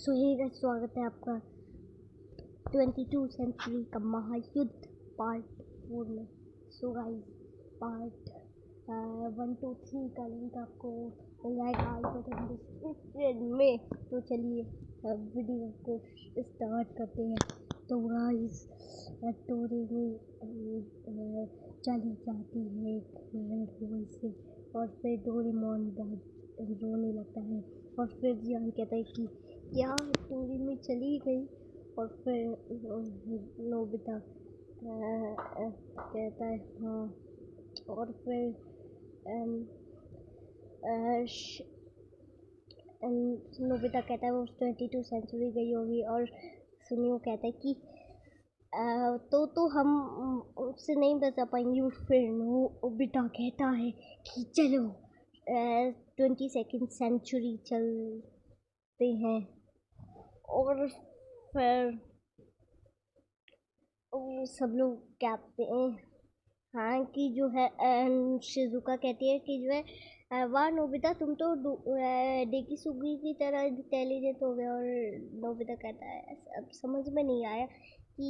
सो हे स्वागत है आपका 22 सेंचुरी का महायुद्ध पार्ट 4 में। सो गाइस पार्ट 1 2 3 का लिंक आपको मिल जाएगा आई बटन डिस्क्रिप्शन में। तो चलिए वीडियो को स्टार्ट करते हैं। तो गाइस डोरेमोन चली जाती है एक रेड होल से और फिर डोरेमोन बहुत रोने लगता है और फिर जियान कहता है कि क्या टूरी में चली गई। और फिर नोबिता कहता है हाँ। और फिर नोबिता कहता है वो 22 सेंचुरी गई होगी और सुनियो कहता है कि तो हम उससे नहीं बचा पाएंगे। फिर नोबिता कहता है कि चलो 22nd सेंचुरी चलते हैं। और फिर वो सब लोग कहते हैं हाँ कि जो है शिजुका कहती है कि जो है वाह नोबिता तुम तो डेकिसुगी की तरह इंटेलिजेंट हो गए। और नोबिता कहता है अब समझ में नहीं आया कि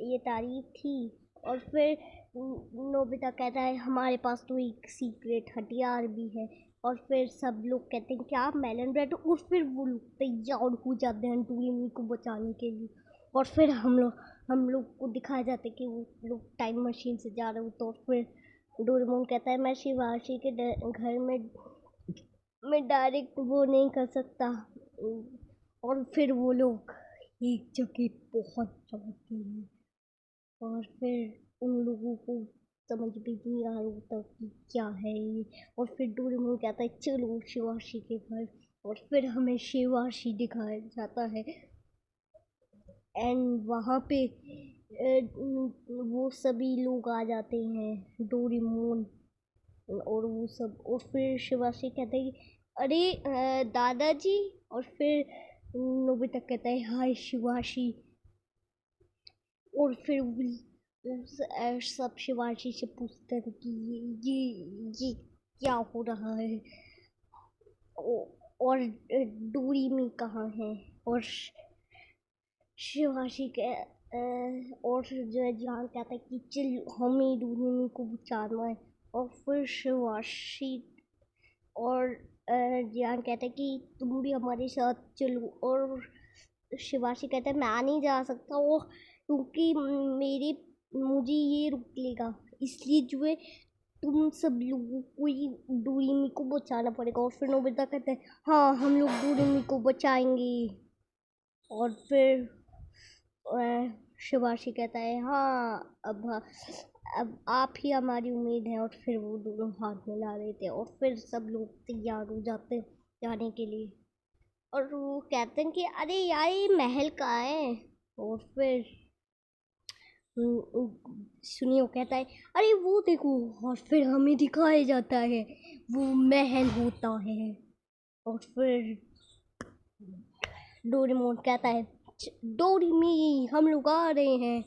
ये तारीफ थी। और फिर नोबिता कहता है हमारे पास तो एक सीक्रेट हथियार भी है। और फिर सब लोग कहते हैं क्या मेलन ब्रेड। और फिर वो लोग तैयार हो जाते हैं डोरेमोन को बचाने के लिए। और फिर हम लोग को दिखाया जाता है कि वो लोग टाइम मशीन से जा रहे हो। तो फिर डोरेमोन कहता है मैं शिवाशी के घर में डायरेक्ट वो नहीं कर सकता। और फिर वो लोग एक जगह पहुंच जाते हैं और फिर उन लोगों को समझ भी नहीं आ रहा होता कि क्या है ये। और फिर डोरेमोन कहता है चलो शिवाशी के घर। और फिर हमें शिवाशी दिखाया जाता है एंड वहाँ पे वो सभी लोग आ जाते हैं डोरेमोन और वो सब। और फिर शिवाशी कहता है अरे दादाजी। और फिर नोबिता कहता है हाय शिवाशी। और फिर सब शिवाशी से पूछते हैं कि ये क्या हो रहा है और डोरेमोन कहाँ है। और शिवाशी के और जो है जान कहता है कि चल हमें डोरेमोन को बचाना है। और फिर शिवाशी और जान कहता है कि तुम भी हमारे साथ चलो। और शिवाशी कहता है मैं नहीं जा सकता वो क्योंकि मुझे ये रुक लेगा। इसलिए जो है तुम सब लोगों को ही डोरेमोन को बचाना पड़ेगा। और फिर नोबिता कहता है हाँ हम लोग डोरेमोन को बचाएंगे। और फिर शिवाशी कहता है हाँ अब आप ही हमारी उम्मीद है। और फिर वो दोनों हाथ मिला देते हैं और फिर सब लोग तैयार हो जाते हैं जाने के लिए। और वो कहते हैं कि अरे यार ये महल कहाँ है। और फिर सुनियो कहता है अरे वो देखो। और फिर हमें दिखाया जाता है वो महल होता है। और फिर डोरेमोन कहता है डोरेमी हम लोग आ रहे हैं।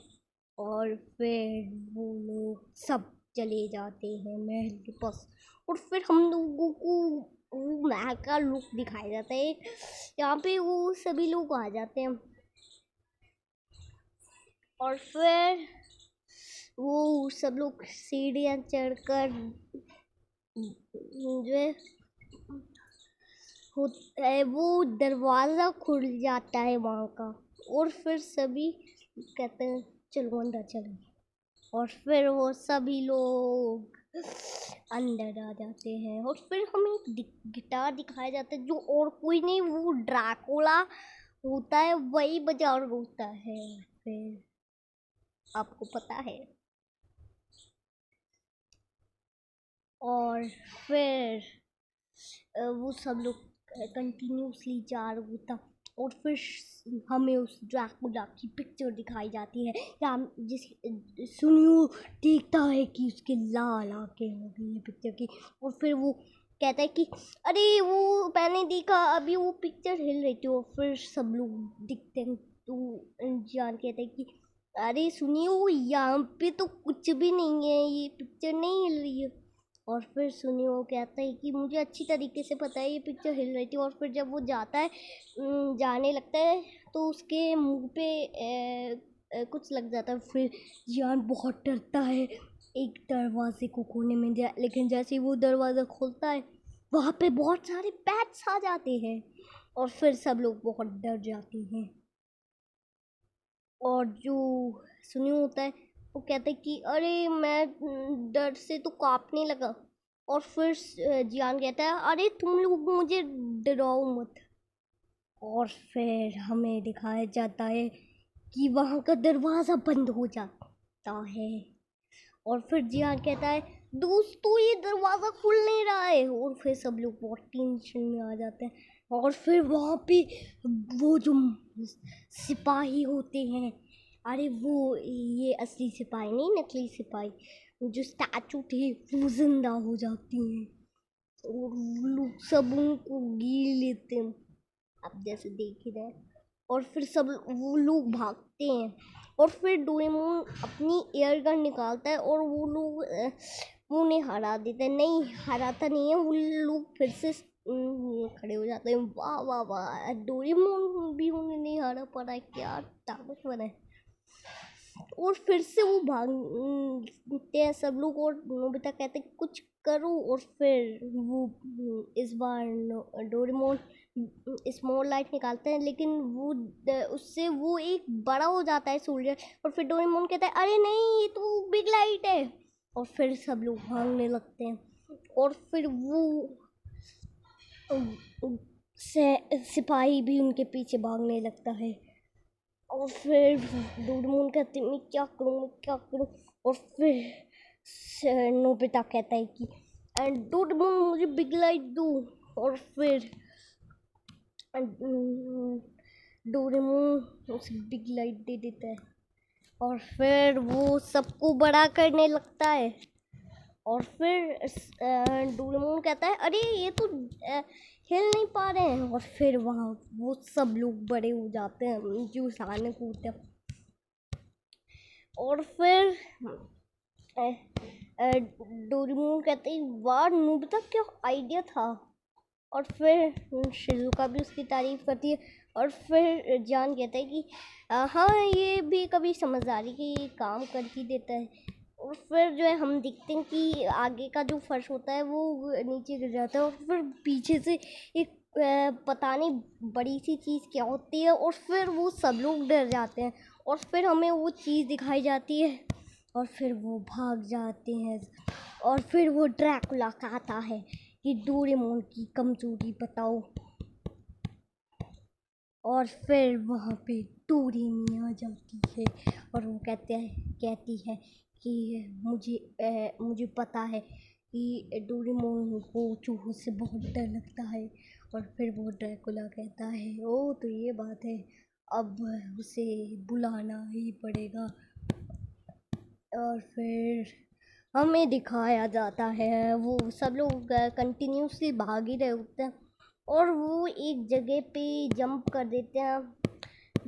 और फिर वो लोग सब चले जाते हैं महल के पास। और फिर हम लोगों को वो महल का लुक दिखाया जाता है। यहाँ पे वो सभी लोग आ जाते हैं और फिर वो सब लोग सीढ़ियाँ चढ़कर जो है वो दरवाज़ा खुल जाता है वहाँ का। और फिर सभी कहते हैं चलो अंदर चलो। और फिर वो सभी लोग अंदर आ जाते हैं। और फिर हमें गिटार दिखाया जाता है जो और कोई नहीं वो ड्रैकुला होता है वही बजा और होता है। फिर आपको पता है। और फिर वो सब लोग कंटिन्यूसली जा रहा होता। और फिर हमें उस ड्रैकुला की पिक्चर दिखाई जाती है या जिस सुनियो देखता है कि उसके लाल आंखें हो गई है पिक्चर की। और फिर वो कहता है कि अरे वो मैंने देखा अभी वो पिक्चर हिल रही थी। और फिर सब लोग दिखते हैं तो जान कहता है कि अरे सुनिए वो यहाँ पे तो कुछ भी नहीं है ये पिक्चर नहीं हिल रही है। और फिर सुनियो कहता है कि मुझे अच्छी तरीके से पता है ये पिक्चर हिल रही थी। और फिर जब वो जाता है जाने लगता है तो उसके मुंह पे कुछ लग जाता है। फिर जियान बहुत डरता है एक दरवाजे को खोलने में, लेकिन जैसे ही वो दरवाज़ा खोलता है वहाँ पे बहुत सारे बैट्स आ जाते हैं और फिर सब लोग बहुत डर जाते हैं। और जो सुनियो होता है वो कहता है कि अरे मैं डर से तो कांपने लगा। और फिर जियान कहता है अरे तुम लोग मुझे डराओ मत। और फिर हमें दिखाया जाता है कि वहाँ का दरवाज़ा बंद हो जाता है। और फिर जियान कहता है दोस्तों ये दरवाज़ा खुल नहीं रहा है। और फिर सब लोग बहुत टेंशन में आ जाते हैं। और फिर वहाँ पे वो जो सिपाही होते हैं, अरे वो ये असली सिपाही नहीं, नकली सिपाही, जो स्टैचू थे वो जिंदा हो जाती हैं और वो लोग सब उनको गिर लेते हैं, आप जैसे देख ही रहे। और फिर सब वो लोग भागते हैं और फिर डोरेमोन अपनी एयर गन निकालता है और वो लोग वो उन्हें हरा देते हैं। नहीं, हराता नहीं है, वो लोग फिर से खड़े हो जाते हैं। वाह वाह वाह, डोरेमोन भी उन्हें नहीं हरा पा रहा है, क्या ताकतवर है। और फिर से वो भागते हैं सब लोग और नोबिता कहते हैं कुछ करो। और फिर वो इस बार डोरेमोन स्मॉल लाइट निकालते हैं, लेकिन वो उससे वो एक बड़ा हो जाता है सोल्जर। और फिर डोरेमोन कहता है अरे नहीं ये तो बिग लाइट है। और फिर सब लोग भागने लगते हैं और फिर वो सिपाही भी उनके पीछे भागने लगता है। और फिर डोरेमोन कहते मैं क्या करूँ। और फिर नोबिता कहता है कि डोरेमोन मुझे बिग लाइट दो। और फिर डोरेमोन उसे बिग लाइट दे देता है और फिर वो सबको बड़ा करने लगता है। और फिर डोरेमोन कहता है अरे ये तो हिल नहीं पा रहे हैं। और फिर वहाँ वो सब लोग बड़े हो जाते हैं जो अचानक होते हैं। और फिर डोरेमोन कहते हैं वाह नोबिता क्या आइडिया था। और फिर शिजुका भी उसकी तारीफ करती है। और फिर जान कहता है कि हाँ ये भी कभी समझदारी की काम कर ही देता है। और फिर जो है हम देखते हैं कि आगे का जो फर्श होता है वो नीचे गिर जाता है और फिर पीछे से एक पता नहीं बड़ी सी चीज़ क्या होती है और फिर वो सब लोग डर जाते हैं। और फिर हमें वो चीज़ दिखाई जाती है और फिर वो भाग जाते हैं। और फिर वो ड्रैकुला कहता है कि डोरेमोन की कमजोरी बताओ। और फिर वहाँ पे डोरेमी आ जाती है और वो कहती है कि मुझे पता है कि डोरेमोन को चूहों से बहुत डर लगता है। और फिर वो ड्रैकुला कहता है ओ तो ये बात है, अब उसे बुलाना ही पड़ेगा। और फिर हमें दिखाया जाता है वो सब लोग कंटिन्यूसली भाग ही रहे होते हैं और वो एक जगह पे जंप कर देते हैं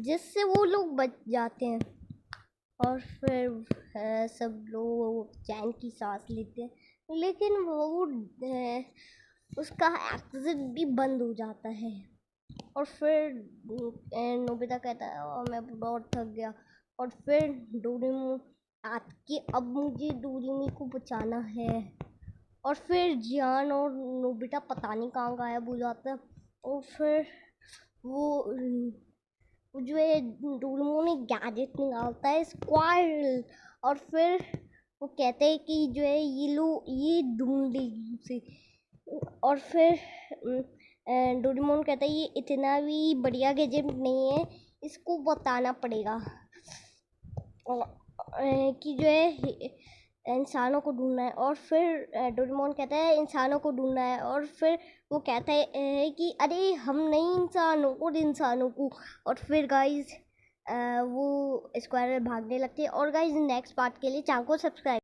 जिससे वो लोग बच जाते हैं। और फिर सब लोग चैन की सांस लेते हैं, लेकिन वो उसका एक्सिट भी बंद हो जाता है। और फिर नोबिता कहता है मैं बहुत थक गया। और फिर डोरेमोन कि अब मुझे डोरेमी को बचाना है। और फिर जियान और नोबिता पता नहीं कहाँ गायब हो जाता है। और फिर वो जो है डोरेमोन एक गैजेट निकालता है स्क्वायरल। और फिर वो कहते हैं कि जो है ये ढूंढ लेगी उसे। और फिर डोरेमोन कहता है ये इतना भी बढ़िया गैजेट नहीं है, इसको बताना पड़ेगा कि जो है इंसानों को ढूंढना है। और फिर डोरेमोन कहता है इंसानों को ढूंढना है। और फिर वो कहता है कि अरे हम नहीं इंसानों को। और फिर गाइस वो स्क्वायर भागने लगते हैं। और गाइस नेक्स्ट पार्ट के लिए चैनल को सब्सक्राइब